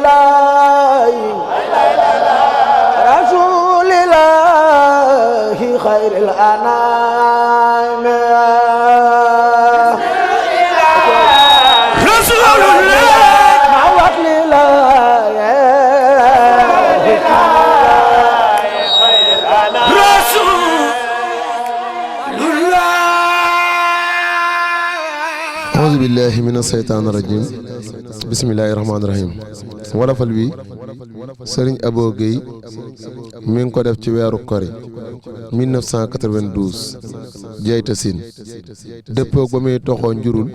الله رسول الله خير الأنام رسول الله معوض لله auzu billahi mina seytaani rajim bismillahi rahmaani rahim wolofal wi sëriñ Abo Guèye mi ngi ko def ci weeru kori 1992 jeyta siin dëppoog ba muy toxoo njurul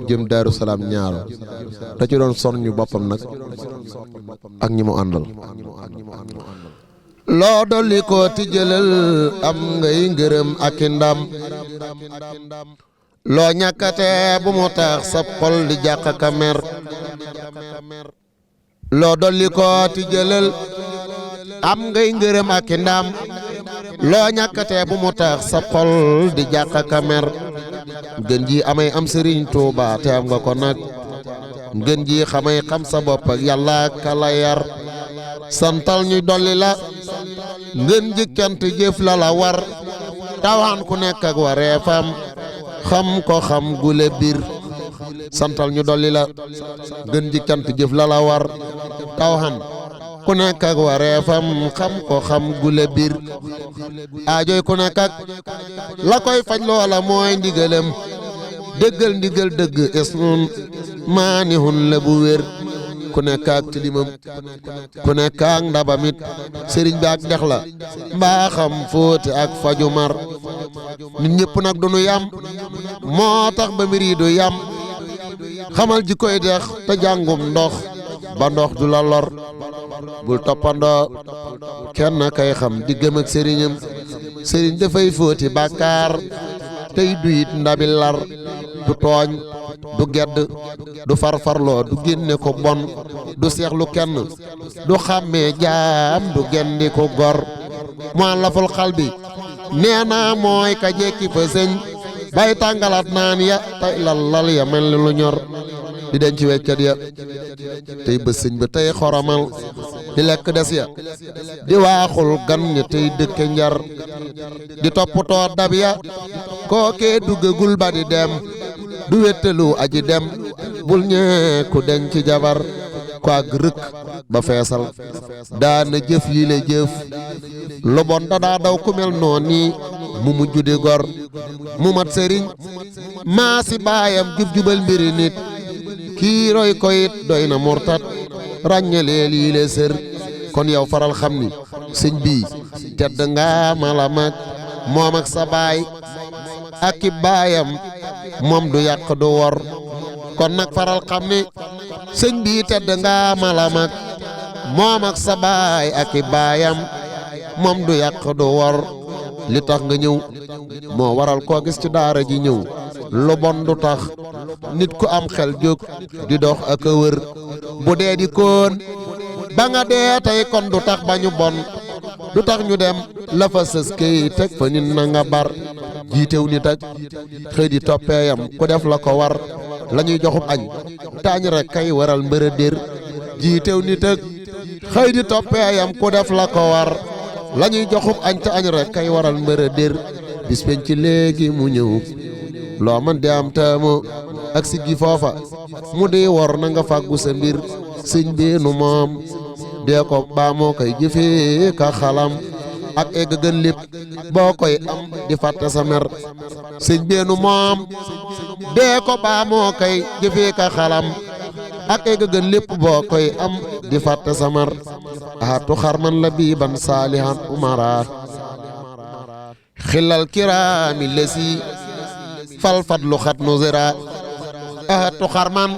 jëm Daaru Salaam ñaaro da ci doon son ñu boppam nag ak ñi mu àndal loo dolli ko ti jëlal am ngay ngërëm ak i ndam loo ñàkkate bu mu tax sab xol di jàq ka mer loo dolli ko ti jëlal am ngay ngërëm ak i ndam loo ñàkkate bu mu tax sab xol di jàq ka mer gën ji amay am Sëriñ Tuuba te am nga ko nag gën ji xamay xam sa bopp ak yàlla kala yar santal ñu dolli la ngën ji cant jëf la la war tawaan ku nekk ak wareefam xam ko xam gule bir santal ñu dolli la gën ji cant jëf la la war tawaan ku nekk ak wareefam xam ko xam gule bir aajoy ku nekk ak la koy faj loola mooy ndigalam dëggal ndigal dëgg isnun maanihun la bu wér ku nekk ak tilimam ku nekk ak ndabamit sëriñ bi ak dex la mbaaxam fóoti ak faju mar nit ñëpp nag du nu yam moo tax ba mbir yi du yam xamal ji koy dex te jàngum ndox ba ndox du la lor bul toppandoo kenn kay xam diggam ak sëriñam sëriñ dafay fóoti bàkkaar tey duyit ndabi lar du tooñ du gedd du farfarloo du génne ko bon du seexlu kenn du xàmmee jaam du gendi ko gor mu'allaful qalbi nee naa mooy ka jekki fa sëñ bay tàngalaat naan ya tey lal ya mel ni lu ñor di denc weccat ya tey bës sëñ ba tey xoromal di lekk des ya di waaxul gan ña tey dëkke njar di toppatoo dab ya kookee duggagul ba di dem du wettalu aji dem bul ñee ku denc jabar ko ak rëkk ba feesal daana jëf yi la jëf lu bon daa daw ku mel noonu mu mujj di gor mu mat sëriñ maa si baayam jub-jubal mbiri nit kii roy ko it doy na murtat ràññaleel yi la sër kon yow faral xam ni sëñ bii tedd nga mala mag moom ak sa baay ak i baayam moom du yàq du wor kon nag faral xam ni sëñ bii tedd nga mala mag moom ak sa baay ak i baayam moom du yàq du wor li tax nga ñëw moo waral koo gis ci daara ji ñëw lu bon du tax nit ku am xel jóg di dox ak a wër bu dee di koon ba nga dee tey kon du tax ba ñu bon du tax ñu dem la fa sës kay teg fa nit na nga bar jiitew nit ak xëy di toppeeyam ku def la ko war la ñuy joxub añ taañ rek kay waral mbërë dér jiitew nit ak xëy di toppeeyam ku def la ko war la ñuy joxub añ te añ rek kay waral mbërë dér bis penc ci léegi mu ñëw loo man di am taamu ak siggi foofa mu di wor na nga fàggu sa mbir sëñ bi nu moom dee ko baa moo koy jëfee ka xalam ak egg gën lépp boo koy am di fàtte sa mer sëñ bi nu moom dee ko baa moo koy jëfee ka xalam ak egg gën lépp boo koy am di fàtte sa mer ahatu xarman la biiban saalihan umara xilal kiraami lesi fal fadlu xat nuzira ahatu xarman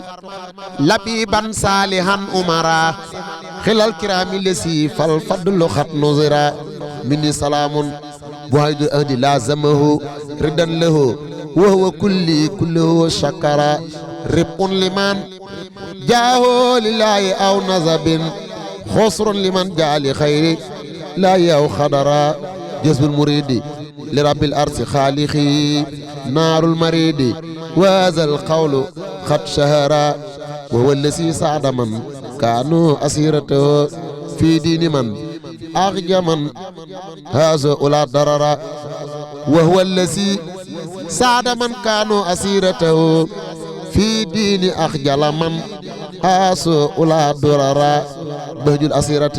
labiban saalihan umara xilal kiraami lesi fal fadlu xat nuzira mini salaamun bu haydu ahdi lazamahu ridan lahu wa huwa kulluhu shakara ribun liman jaaho lillahi aw nazabin xusrun liman jaali xayri laahi aw xadara jazbul muridi li rabbil arsi xaalixi naarul maridi waazal qawlu xat shahara wa huwa allasi saada man كانوا أسيرته في دين من أغجى من هذا أولى ضرر وهو الذي ساعد من كانوا أسيرته في دين أخجل من هذا أولى ضرر بهج الأسيرة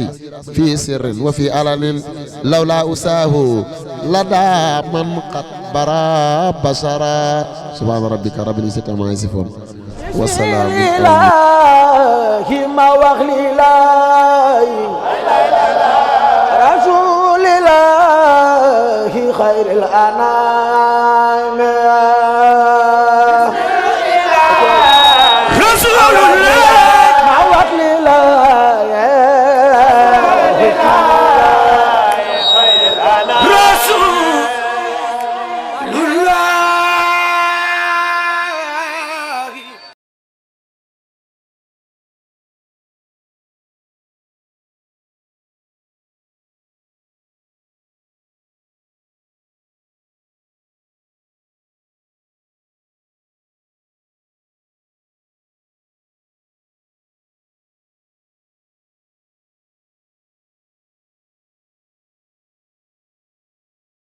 في سر وفي علن لولا أساه لدى من قد برا بشرا سبحان ربك رب العزة عما يصفون والسلام ما وخلي لاي رسول الله خير الأنام